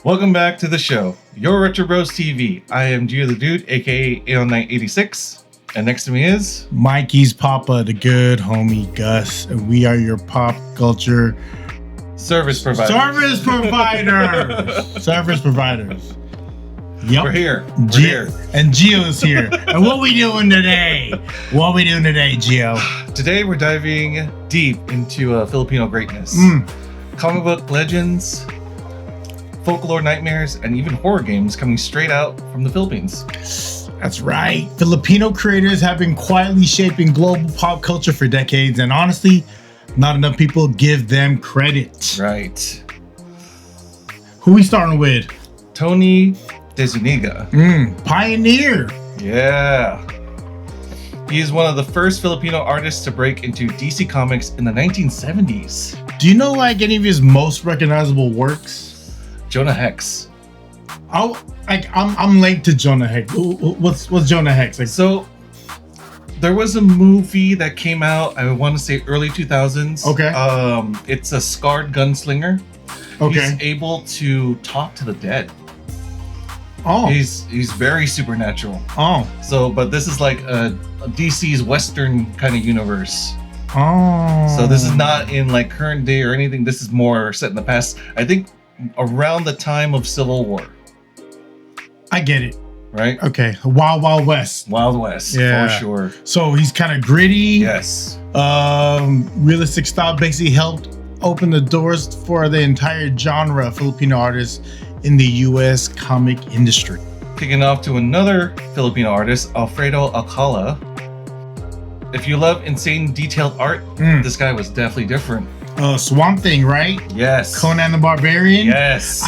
Welcome back to the show, YRBtv. I am Gio the Dude, aka Ahon86, and next to me is Mikey's Papa, the good homie Gus, and we are your pop culture service providers. Service providers. Yep. We're here. And Gio's here. And what we doing today? Gio? Today we're diving deep into Filipino greatness. Comic book legends, folklore nightmares, and even horror games coming straight out from the Philippines. That's right. Filipino creators have been quietly shaping global pop culture for decades, and honestly, not enough people give them credit. Right. Who we starting with? Tony DeZuniga. Pioneer. Yeah. He is one of the first Filipino artists to break into DC Comics in the 1970s. Do you know like any of his most recognizable works? Jonah Hex. I'm late to Jonah Hex. What's Jonah Hex? So there was a movie that came out, I want to say early 2000s. Okay. It's a scarred gunslinger. Okay. He's able to talk to the dead. Oh. He's very supernatural. Oh. So, but this is like a DC's Western kind of universe. Oh. So this is not in like current day or anything. This is more set in the past. I think around the time of Civil War. I get it. Right? Okay. Wild West. Wild West, Yeah. for sure. So he's kind of gritty. Yes. Realistic style basically helped open the doors for the entire genre of Filipino artists in the U.S. comic industry. Kicking off to another Filipino artist, Alfredo Alcala. If you love insane detailed art, this guy was definitely different. Swamp Thing, right? Yes. Conan the Barbarian. Yes.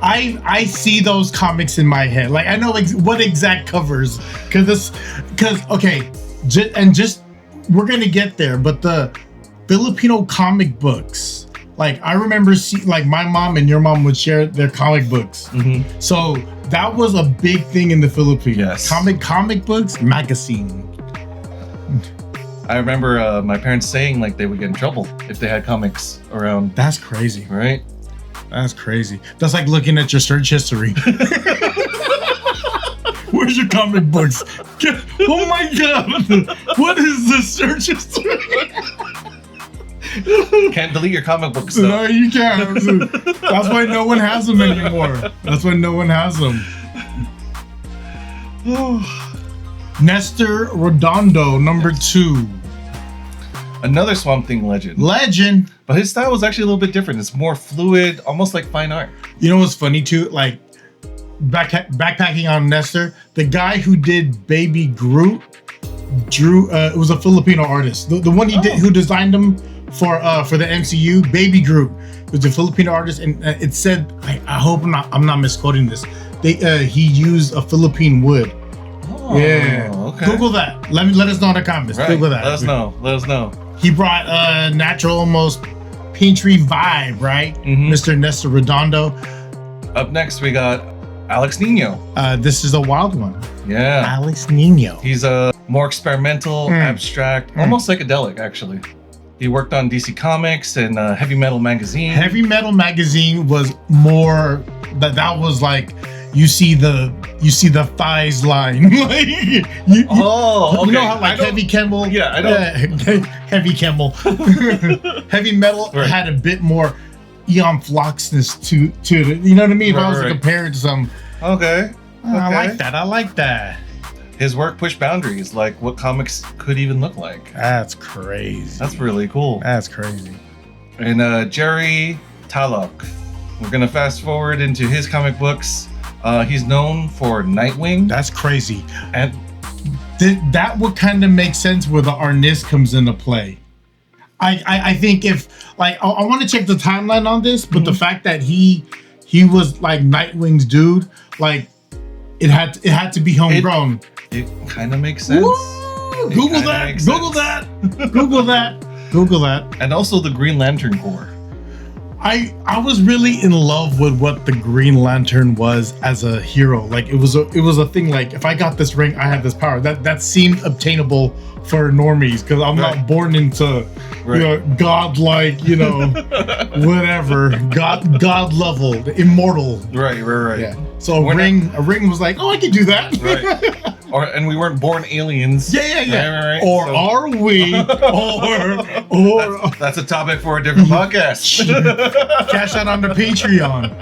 I see those comics in my head. Like I know what exact covers, because we're gonna get there. But the Filipino comic books, like I remember, like my mom and your mom would share their comic books. So that was a big thing in the Philippines. Yes. Comic books, magazine. I remember my parents saying like they would get in trouble if they had comics around. That's crazy. Right? That's crazy. That's like looking at your search history. Where's your comic books? Oh my god! What is this search history? Can't delete your comic books though. No, you can't. That's why no one has them anymore. Nestor Redondo, number 2. Another Swamp Thing legend. But his style was actually a little bit different. It's more fluid, almost like fine art. You know what's funny too? Like backpacking on Nestor, the guy who did Baby Groot drew. It was a Filipino artist. The one who designed him for the MCU. Baby Groot was a Filipino artist, and it said, I hope I'm not misquoting this. He used a Philippine wood. Oh, yeah. Okay. Google that. Let us know in the comments. Right. Google that. Let us know. He brought a natural, almost painterly vibe, right? Mr. Nestor Redondo. Up next, we got Alex Niño. This is a wild one. Yeah. Alex Niño. He's a more experimental, abstract, almost psychedelic, actually. He worked on DC Comics and Heavy Metal Magazine. Heavy Metal Magazine was more that was like you see the thighs line. Like, okay. You know how like Heavy Camel? Yeah, I know. Heavy Camel. Heavy Metal had a bit more Eon Floxness to it. You know what I mean? If I was to compare it to some. Okay. I like that. His work pushed boundaries, like what comics could even look like. That's crazy. That's really cool. That's crazy. And Gerry Taloc. We're gonna fast forward into his comic books. He's known for Nightwing. That's crazy. And that would kind of make sense where the Arnis comes into play. I think if like I want to check the timeline on this, but the fact that he was like Nightwing's dude, like it had to be homegrown. It kind of makes sense. Google that. Google that. Google that. And also the Green Lantern Corps. I was really in love with what the Green Lantern was as a hero. Like it was a thing. Like if I got this ring, I had this power. That seemed obtainable for normies because I'm not born into godlike, whatever god level, immortal. Right. Yeah. So a ring was like, oh, I could do that. Right. And we weren't born aliens. Yeah. Right. Or are we? Or that's a topic for a different podcast. Cash out on the Patreon.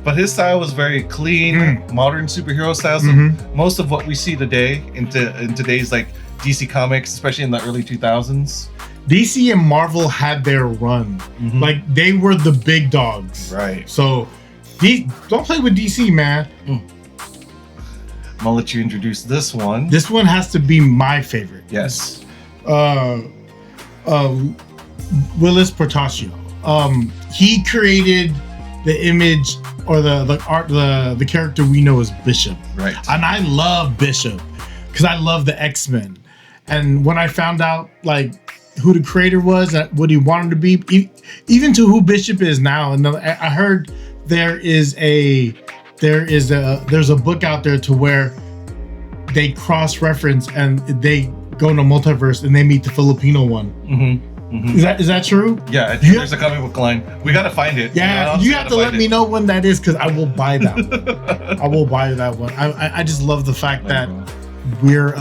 But his style was very clean, modern superhero style. So most of what we see today in today's like DC Comics, especially in the early 2000s. DC and Marvel had their run. Like they were the big dogs. Right. So don't play with DC, man. I'll let you introduce this one. This one has to be my favorite. Yes. Whilce Portacio. He created the image or the art, the character we know as Bishop. Right. And I love Bishop because I love the X-Men. And when I found out like who the creator was, what he wanted to be, even to who Bishop is now, and I heard there's a book out there to where they cross-reference and they go in a multiverse and they meet the Filipino one. Is that true? Yeah, I think there's a comic book line. We gotta find it. Yeah, you have to let me know when that is because I will buy that one. I will buy that one. I just love the fact that we're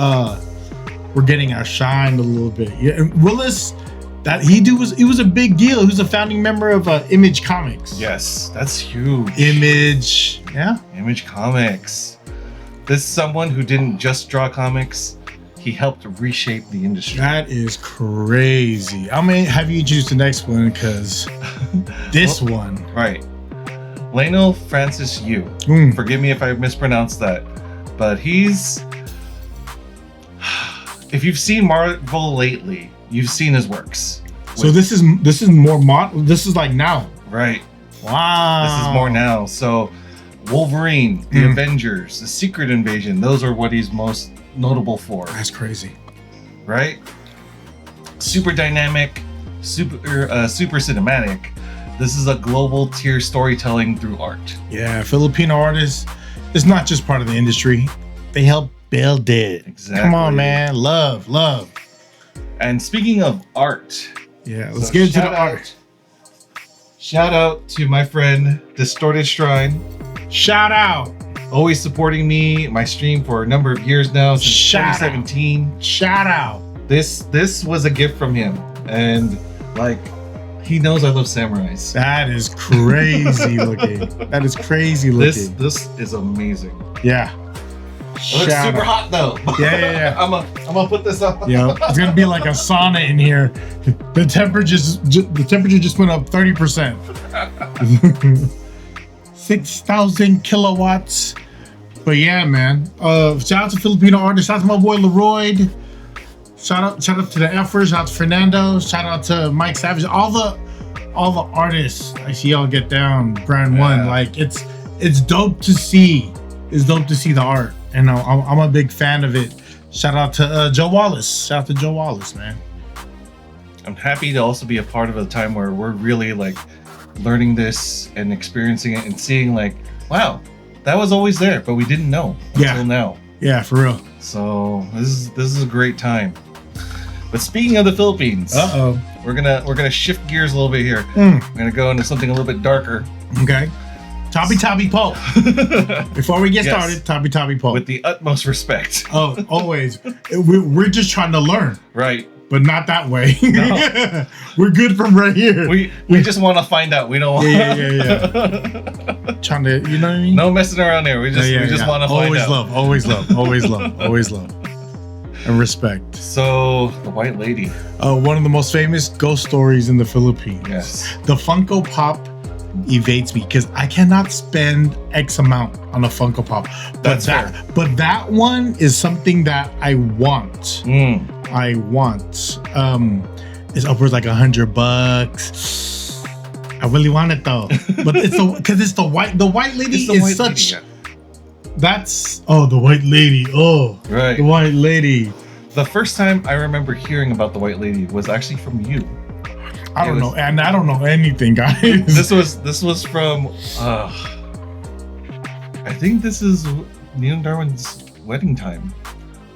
getting our shine a little bit. Yeah, and Whilce, that he was a big deal. He was a founding member of Image Comics. Yes, that's huge. Image Comics. This is someone who didn't just draw comics. He helped reshape the industry. That is crazy. I'm gonna have you introduce the next one because this one. Right. Leinil Francis Yu. Forgive me if I mispronounced that, but he's. If you've seen Marvel lately, you've seen his works. So this is more this is like now. Right. Wow. This is more now. So Wolverine, the Avengers, the Secret Invasion, those are what he's most notable for. That's crazy. Right? Super dynamic, super cinematic. This is a global tier storytelling through art. Yeah, Filipino artists, it's not just part of the industry. They help build it. Exactly. Come on, man. Love. And speaking of art. Yeah, let's get into the art. Shout out to my friend Distorted Shrine. Shout out. Always supporting me, my stream for a number of years now, since 2017. Shout out. This was a gift from him. And like, he knows I love samurais. That is crazy looking. This is amazing. Yeah. It looks super hot though. Yeah. I'm gonna put this up. Yeah, it's gonna be like a sauna in here. The temperature just went up 30%. 6,000 kilowatts. But yeah, man. Shout out to Filipino artists. Shout out to my boy Leroy. Shout out to the Effers. Shout out to Fernando. Shout out to Mike Savage. All the artists. I see y'all get down. Brand one. Like it's dope to see. It's dope to see the art. And I'm a big fan of it. Shout out to Joe Wallace. Shout out to Joe Wallace, man. I'm happy to also be a part of a time where we're really like learning this and experiencing it and seeing like, wow, that was always there, but we didn't know until now. Yeah, for real. So this is a great time. But speaking of the Philippines, we're gonna shift gears a little bit here. We're gonna go into something a little bit darker. Okay. Tabi Pope. Before we get started, Tabi Pope. With the utmost respect. Oh, always. We're just trying to learn. Right. But not that way. No. We're good from right here. We just want to find out. We don't want trying to, you know what I mean? No messing around there. We just want to find out. Always love. And respect. So, the White Lady. One of the most famous ghost stories in the Philippines. Yes. The Funko Pop evades me because I cannot spend X amount on a Funko Pop. But that one is something that I want. I want. It's upwards like $100. I really want it though. But it's the white lady is such. That's the White Lady. Oh, right. The White Lady. The first time I remember hearing about the White Lady was actually from you. I don't know, and I don't know anything, guys. This was from. I think this is Neil and Darwin's wedding time.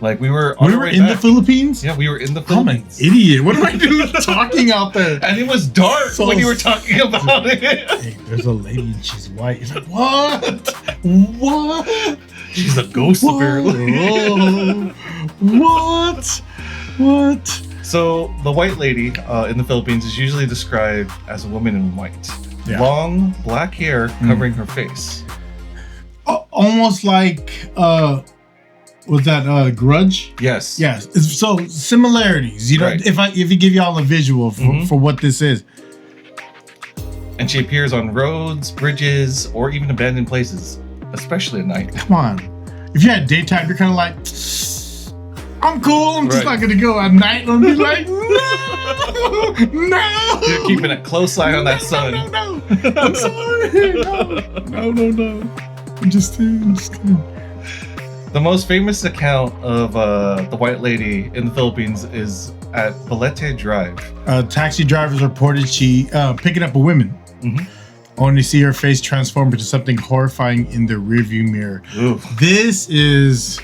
Like we were in the Philippines. Yeah, we were in the Philippines. I'm an idiot. What am I doing talking out there? And it was dark when you were talking about it. Hey, there's a lady and she's white. It's like, what? What? She's a ghost apparently. What? What? So the white lady in the Philippines is usually described as a woman in white. Yeah. Long black hair covering her face. Almost like was that Grudge? Yes. Yes. So similarities. You know, Right. if you give y'all a visual for what this is. And she appears on roads, bridges, or even abandoned places, especially at night. Come on. If you're at daytime, you're kind of like, I'm cool. I'm just Right. not gonna go at night. I'm be like, no, no. You're keeping a close eye on that sun. No. I'm sorry. No. I'm just kidding. The most famous account of the white lady in the Philippines is at Balete Drive. Taxi drivers reported she picking up a woman. Only to see her face transform into something horrifying in the rearview mirror. Ooh. This is,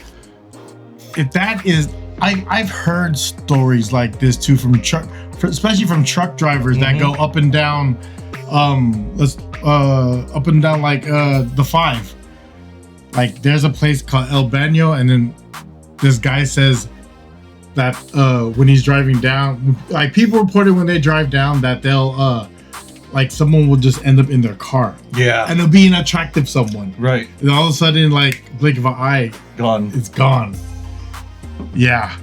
I've heard stories like this too from especially from truck drivers that go up and down, up and down like the 5. Like there's a place called El Baño, and then this guy says that when he's driving down, like people reported when they drive down that they'll like someone will just end up in their car. Yeah. And it'll be an attractive someone. Right. And all of a sudden, like blink of an eye, Gone. it's gone. Yeah.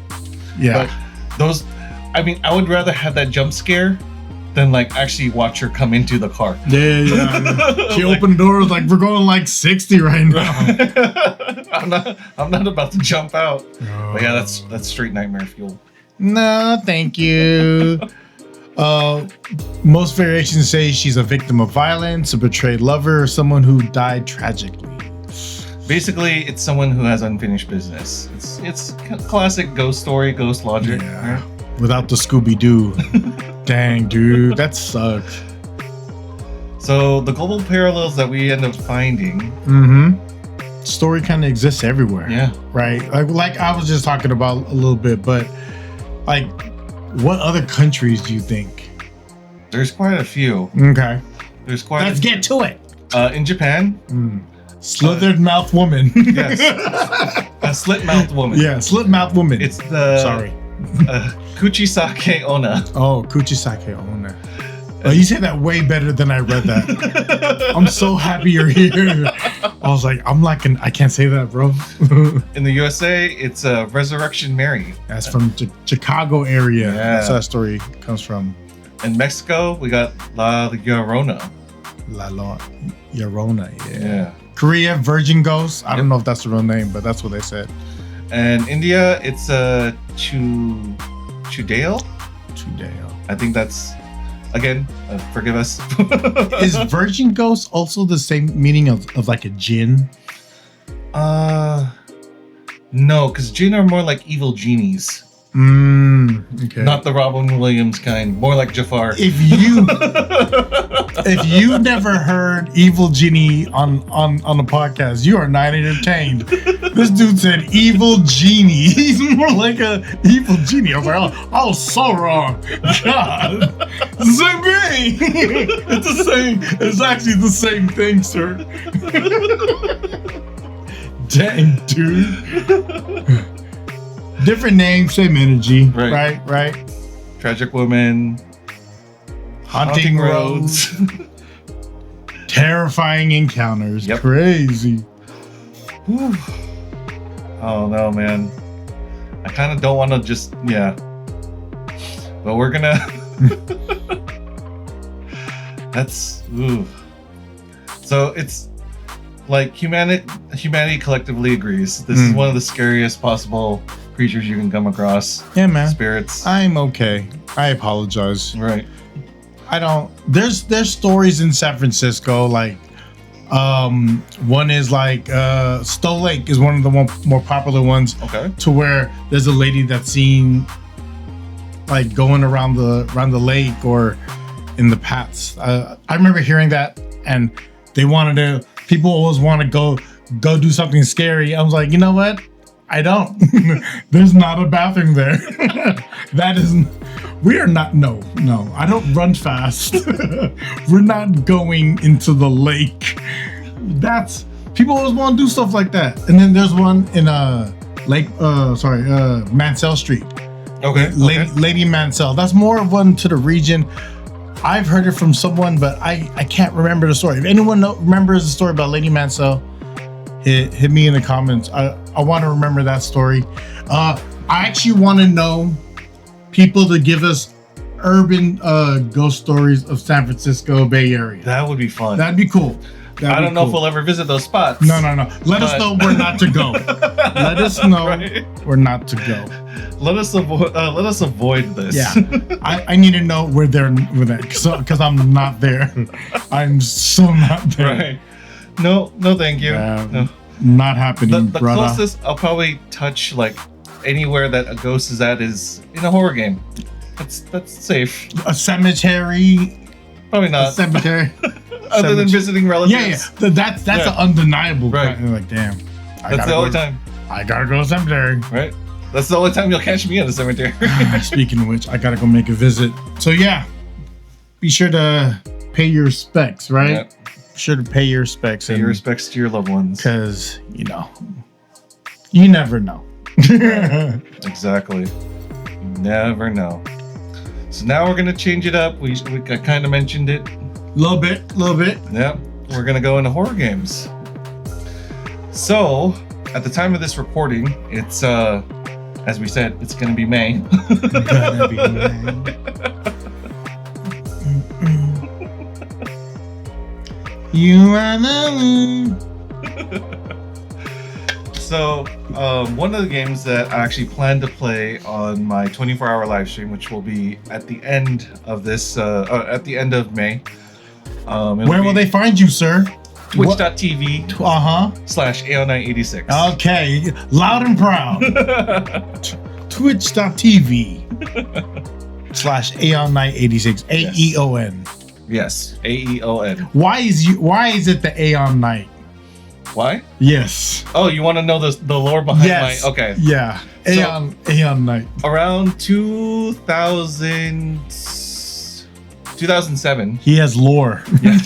But those, I mean, I would rather have that jump scare than like actually watch her come into the car. Yeah. She opened the door, like we're going like 60 right now. I'm not about to jump out. But yeah, that's straight nightmare fuel. No, thank you. Most variations say she's a victim of violence, a betrayed lover, or someone who died tragically. Basically, it's someone who has unfinished business. It's classic ghost story, ghost logic. Yeah. Right? Without the Scooby-Doo. Dang, dude, that sucks. So the global parallels that we end up finding. Story kind of exists everywhere. Yeah. Right? Like I was just talking about a little bit, but like, what other countries do you think? There's quite a few. Okay. There's quite. Let's get to it. In Japan. Slithered mouth woman. Yes. A slit mouthed woman. Yeah, slit mouth woman. It's the. Sorry. Kuchisake Onna. Oh, Kuchisake Onna. You say that way better than I read that. I'm so happy you're here. I was like, I can't say that, bro. In the USA, it's Resurrection Mary. That's from Chicago area. Yeah. That's where that story comes from. In Mexico, we got La Llorona. La Llorona, Yeah. Korea, Virgin Ghost. I don't know if that's the real name, but that's what they said. And India, it's Chudale. I think that's, again, forgive us. Is Virgin Ghost also the same meaning of like a jinn? No, because jinn are more like evil genies. Okay. Not the Robin Williams kind, more like Jafar. If you've never heard Evil Genie on the podcast, you are not entertained. This dude said Evil Genie. He's more like a evil genie. I was like, oh, I was so wrong. God, it's the same thing. It's the same. It's actually the same thing, sir. Dang, dude. Different name, same energy. Right. Tragic woman. Haunting roads. Terrifying encounters. Yep. Crazy. Whew. Oh no, man. I kind of don't want to just, but we're gonna. That's. Ooh. So it's like humanity collectively agrees. This is one of the scariest possible creatures you can come across. Yeah, man. Spirits. I'm okay. I apologize. Right. I don't. There's stories in San Francisco, like one is like Stowe Lake is one of the more popular ones. Okay. To where there's a lady that's seen like going around the lake, or in the past. I remember hearing that, and people always want to go do something scary. I was like, you know what? I don't. There's not a bathroom there. We are not, no, I don't run fast. We're not going into the lake. People always want to do stuff like that. And then there's one in Mansell Street. Okay. Lady Mansell. That's more of one to the region. I've heard it from someone, but I can't remember the story. If anyone remembers the story about Lady Mansell, hit me in the comments. I want to remember that story. I actually want to know people to give us urban ghost stories of San Francisco Bay Area. That would be fun. That'd be cool. I don't know if we'll ever visit those spots. No. Let us know where not to go. Let us know where not to go. Let us avoid this. Yeah, I need to know where they're with that because I'm not there. I'm so not there. Right. No, thank you. No. Not happening. The closest I'll probably touch like anywhere that a ghost is at is in a horror game. That's safe. A cemetery. Probably not. A cemetery. Other than visiting relatives. Yeah. That's an undeniable. Right. Like, damn. That's the only time. I gotta go to the cemetery. Right. That's the only time you'll catch me at the cemetery. Speaking of which, I gotta go make a visit. So yeah, be sure to pay your respects, right? Yep. Be sure to pay your respects. Pay your respects to your loved ones. Because, you never know. Exactly. You never know. So now we're gonna change it up. I kind of mentioned it. Little bit. Yep. We're gonna go into horror games. So, at the time of this recording, it's as we said, it's gonna be May. Gonna be May. You are the So, one of the games that I actually plan to play on my 24-hour live stream, which will be at the end of this, at the end of May. Where will they find you, sir? Twitch.tv /Ahon986. Okay, loud and proud. Twitch.tv /Ahon986. AEON. Yes, AEON. Why is it the Ahon Night? Why? Yes. Oh, you want to know the lore behind my... Okay. Yeah. Ahon Night. Around 2007. He has lore. Yeah.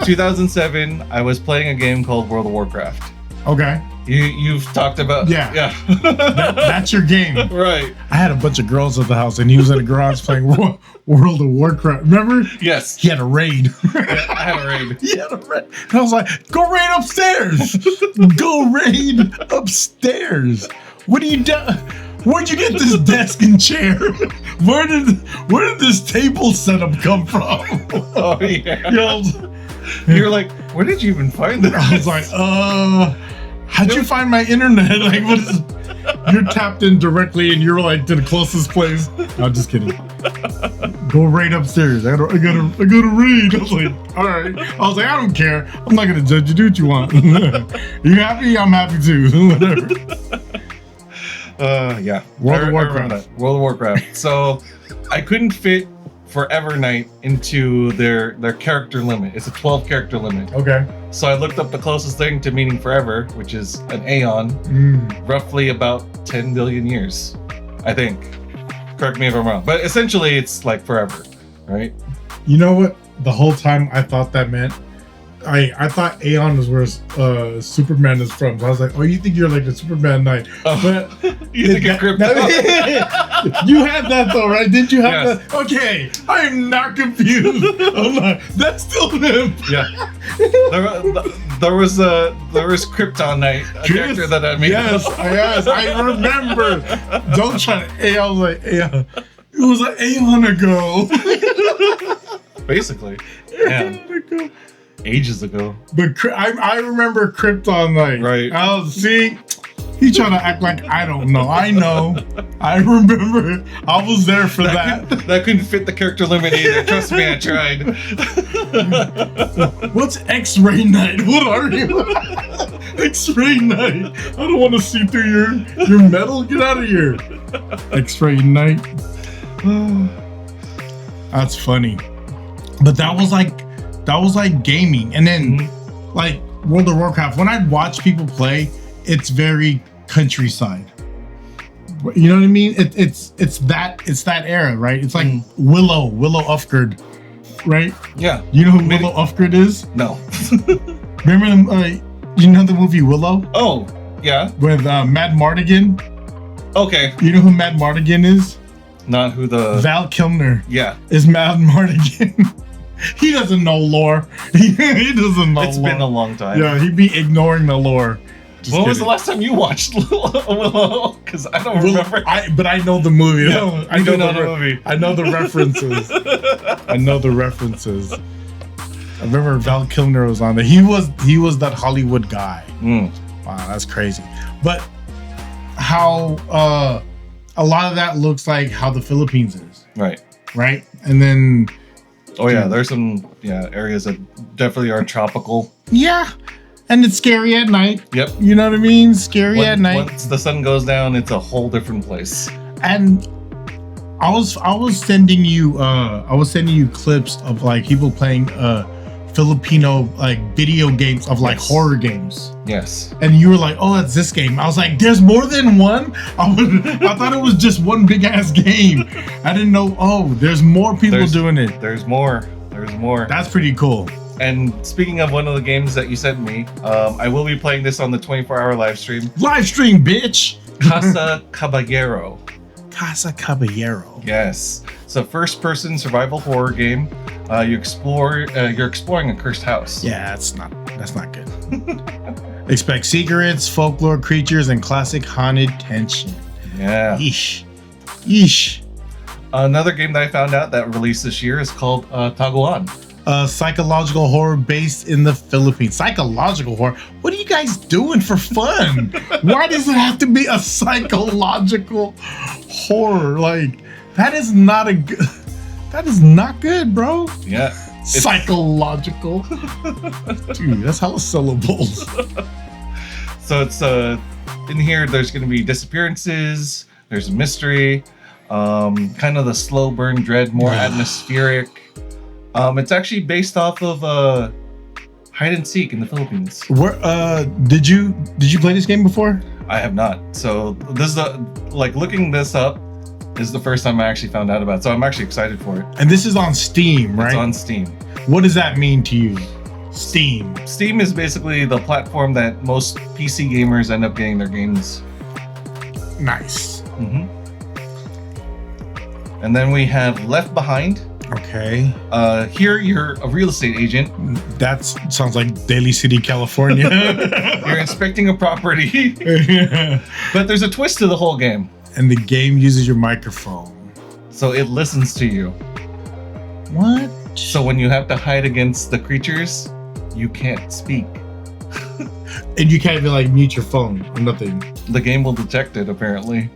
2007, I was playing a game called World of Warcraft. Okay. You've talked about... Yeah. That's your game. Right. I had a bunch of girls at the house, and he was in a garage playing World of Warcraft. Remember? Yes. He had a raid. Yeah, I had a raid. He had a raid. And I was like, go raid upstairs. Go raid upstairs. What are you doing? Where'd you get this desk and chair? Where did this table setup come from? Oh, yeah. You're like, where did you even find this? I was like, how'd you find my internet? Like, what is? You're tapped in directly, and you're like to the closest place. No, just kidding. Go right upstairs. I gotta read. I was like, all right. I was like, I don't care. I'm not gonna judge you. Do what you want. You happy? I'm happy too. Whatever. Yeah. World of Warcraft. World of Warcraft. So I couldn't fit Forever Night into their character limit. It's a 12 character limit. Okay. So I looked up the closest thing to meaning forever, which is an Aeon, roughly about 10 billion years, I think. Correct me if I'm wrong. But essentially it's like forever, right? You know what? The whole time I thought that meant I thought Aeon was where Superman is from. So I was like, oh, you think you're like the Superman Knight. Oh, but you think it's crypto. You had that though, right? Did you have Yes. that? Okay, I am not confused. I'm like, that's still him. Yeah. There was Krypton Knight, a character that I made. Yes, I remember. Don't try to I was like, Aeon. It was an Aeon ago. Basically. Yeah. Ages ago. But I remember Krypton Knight. Right. See, he trying to act like I don't know. I know. I remember. I was there for that. That couldn't fit the character limit either. Trust me, I tried. What's X-Ray Knight? What are you? X-Ray Knight. I don't want to see through your metal. Get out of here. X-Ray Knight. That's funny. But that was like gaming. And then like World of Warcraft, when I watch people play, it's very countryside. You know what I mean? It's that era, right? It's like Willow Ufgard, right? Yeah. You know who Willow Ufgard is? No. Remember you know the movie Willow? Oh, yeah. With Mad Mardigan? Okay. You know who Mad Mardigan is? Not who the... Val Kilmer. Yeah. Is Mad Mardigan. He doesn't know lore. He doesn't know It's lore. been a long time. Yeah, he'd be ignoring the lore. When was the last time you watched Willow? Because I don't remember. But I know the movie. Yeah, I know the movie. I know the references. I know the references. I remember Val Kilmer was on there. He was that Hollywood guy. Wow, that's crazy. But how a lot of that looks like how the Philippines is. Right? And then there's some areas that definitely are tropical. Yeah. And it's scary at night. Yep. You know what I mean? Scary at night. Once the sun goes down, it's a whole different place. And I was sending you clips of like people playing Filipino like video games of like horror games. Yes. And you were like, "Oh, that's this game." I was like, "There's more than one?" I thought it was just one big ass game. I didn't know. Oh, there's more people doing it. There's more. That's pretty cool. And speaking of one of the games that you sent me, I will be playing this on the 24-hour live stream. Live stream, bitch! Casa Caballero. Casa Caballero. Yes. It's a first-person survival horror game. You're exploring a cursed house. Yeah, that's not good. Expect secrets, folklore creatures, and classic haunted tension. Yeah. Yeesh. Another game that I found out that released this year is called Taguan. Psychological horror based in the Philippines. Psychological horror? What are you guys doing for fun? Why does it have to be a psychological horror? Like, that is not good, bro. Yeah. Psychological. Dude, that's hella syllables. So it's in here there's gonna be disappearances, there's a mystery, kind of the slow burn dread, more atmospheric. It's actually based off of hide and seek in the Philippines. Where did you play this game before? I have not. So this is looking this up is the first time I actually found out about it. So I'm actually excited for it. And this is on Steam, right? It's on Steam. What does that mean to you? Steam. Steam is basically the platform that most PC gamers end up getting their games. Nice. And then we have Left Behind. Okay. Here you're a real estate agent. That sounds like Daly City, California. You're inspecting a property. But there's a twist to the whole game. And the game uses your microphone. So it listens to you. What? So when you have to hide against the creatures, you can't speak. And you can't even like mute your phone or nothing. The game will detect it, apparently.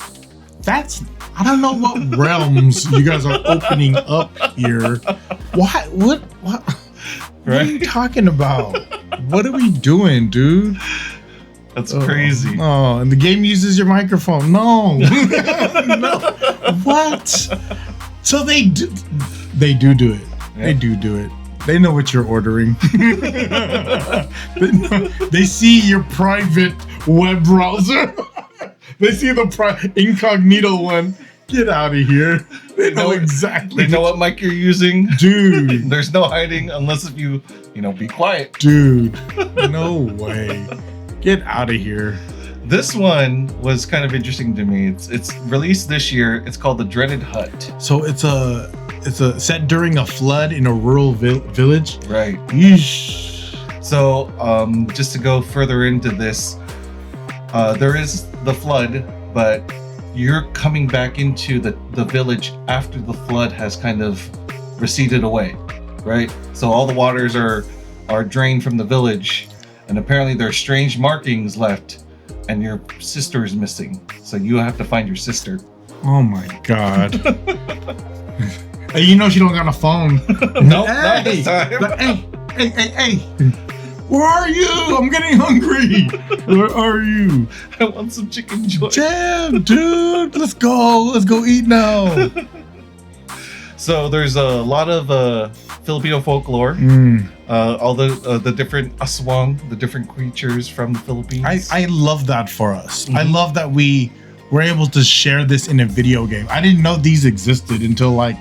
I don't know what realms you guys are opening up here. What are you talking about? What are we doing, dude? That's crazy. Oh, and the game uses your microphone. No. No. What? So they do it. Yeah. They do it. They know what you're ordering. They see your private web browser. They see the incognito one. Get out of here. They know exactly. They know what mic you're using. Dude. There's no hiding unless if you be quiet. Dude. No way. Get out of here. This one was kind of interesting to me. It's released this year. It's called The Dreaded Hut. So it's a set during a flood in a rural village. Right. Yeesh. So just to go further into this, there is the flood, but you're coming back into the village after the flood has kind of receded away, right? So all the waters are drained from the village, and apparently there are strange markings left, and your sister is missing. So you have to find your sister. Oh my God. Hey, you know she don't got a phone. Nope, not this time. Hey. Where are you? I'm getting hungry. Where are you? I want some chicken joy. Jam, dude. Let's go. Let's go eat now. So there's a lot of Filipino folklore. All the different aswang, the different creatures from the Philippines. I love that for us. I love that we were able to share this in a video game. I didn't know these existed until like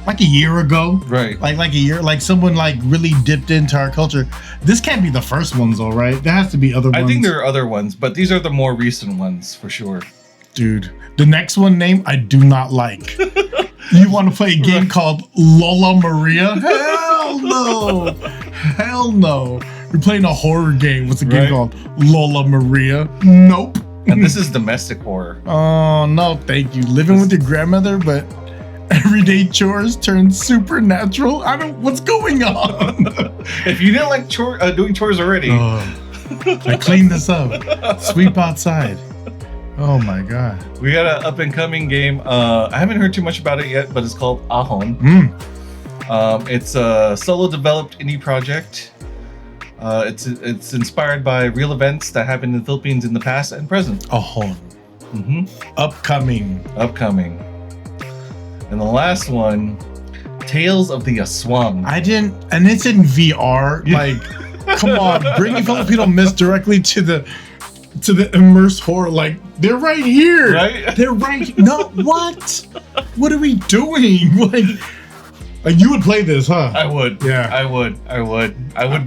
a year ago. Right. Like a year. Like someone like really dipped into our culture. This can't be the first ones though, right? There has to be other ones. I think there are other ones, but these are the more recent ones for sure. Dude, the next one name I do not like. You want to play a game called Lola Maria? Hell no. Hell no. You're playing a horror game with a game called Lola Maria. Nope. And this is domestic horror. Oh, no, thank you. Living with your grandmother, but everyday chores turn supernatural? What's going on? If you didn't like doing chores already. I cleaned this up. Sweep outside. Oh my god. We got an up and coming game. I haven't heard too much about it yet, but it's called Ahon. It's a solo developed indie project. It's inspired by real events that happened in the Philippines in the past and present. Ahon. Upcoming. And the last one, Tales of the Aswang. And it's in VR. Like, come on, bringing Filipino myths directly to the immersed horror. Like, they're right here. Right? They're right. No, what? What are we doing? Like you would play this, huh? I would. Yeah. I would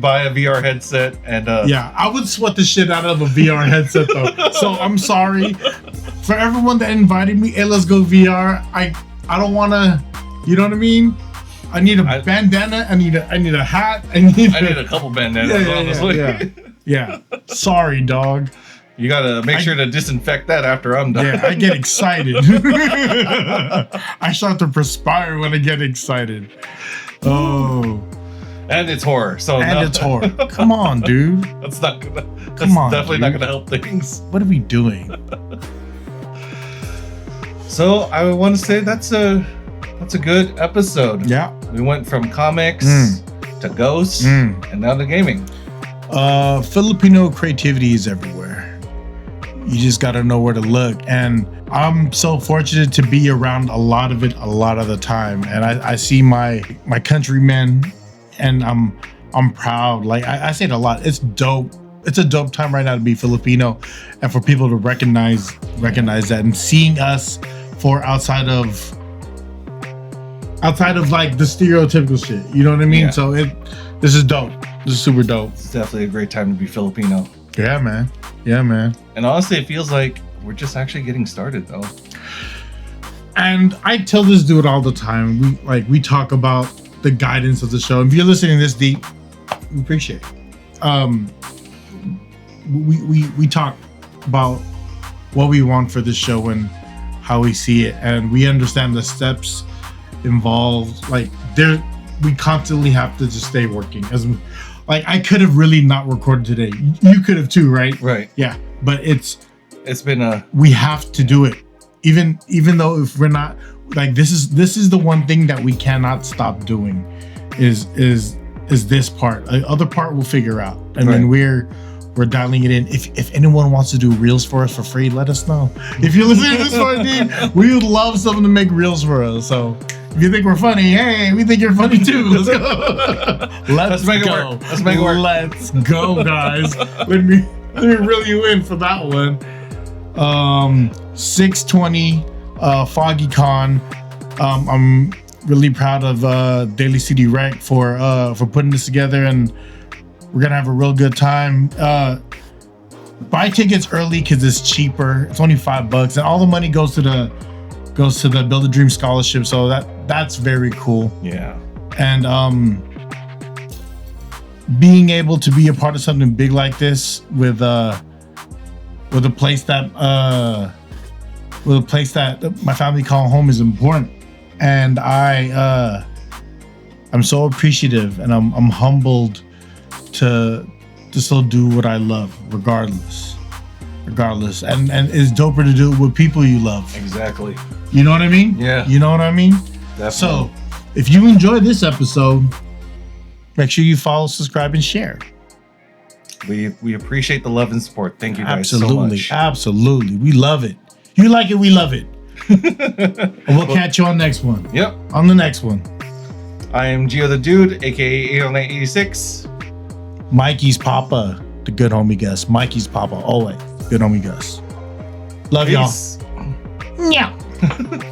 buy a VR headset and yeah, I would sweat the shit out of a VR headset though. So I'm sorry for everyone that invited me. Hey, let's go VR. I don't want to. You know what I mean? I need a bandana. I need a hat. I need a couple bandanas. Honestly. Yeah. Sorry, dog. You gotta make sure to disinfect that after I'm done. Yeah, I get excited. I start to perspire when I get excited. Oh. And it's horror. It's horror. Come on, dude. That's definitely dude. not gonna help things. What are we doing? So I want to say that's a good episode. Yeah. We went from comics to ghosts and now to gaming. Filipino creativity is everywhere. You just got to know where to look. And I'm so fortunate to be around a lot of it a lot of the time. And I see my countrymen and I'm proud. Like I say it a lot. It's dope. It's a dope time right now to be Filipino and for people to recognize that and seeing us for outside of like the stereotypical shit. You know what I mean? Yeah. So this is dope. This is super dope. It's definitely a great time to be Filipino. Yeah, man. And honestly, it feels like we're just actually getting started, though. And I tell this dude all the time. We talk about the guidance of the show. If you're listening this deep, we appreciate it. We talk about what we want for this show and how we see it, and we understand the steps involved. Like we constantly have to just stay working. Like I could have really not recorded today. You could have too, right? Right. Yeah. But it's been we have to do it. Even though if we're not like this is the one thing that we cannot stop doing is this part. Other part we'll figure out. And then we're dialing it in. If anyone wants to do reels for us for free, let us know. If you're listening to this far, dude, we would love someone to make reels for us. So if you think we're funny, hey, we think you're funny too. Let's go. Let's make it work. Let's go, guys. Let me reel you in for that one. 620 Foggy Con. I'm really proud of Daily City Rec for putting this together, and we're gonna have a real good time. Buy tickets early because it's cheaper. It's only $5, and all the money goes to the Build a Dream Scholarship. So that's very cool. Yeah. And being able to be a part of something big like this with a place that my family call home is important. And I'm so appreciative, and I'm humbled to still do what I love, regardless. And it's doper to do it with people you love. Exactly. You know what I mean? Yeah. You know what I mean? Definitely. So if you enjoy this episode, make sure you follow, subscribe, and share. We appreciate the love and support. Thank you guys so much. Absolutely. We love it. You like it, we love it. And we'll catch you on next one. Yep. On the next one. I am Gio the Dude, aka 80986. Mikey's Papa, the good homie Gus. Mikey's Papa, always good homie Gus. Love Peace. y'all. Yeah.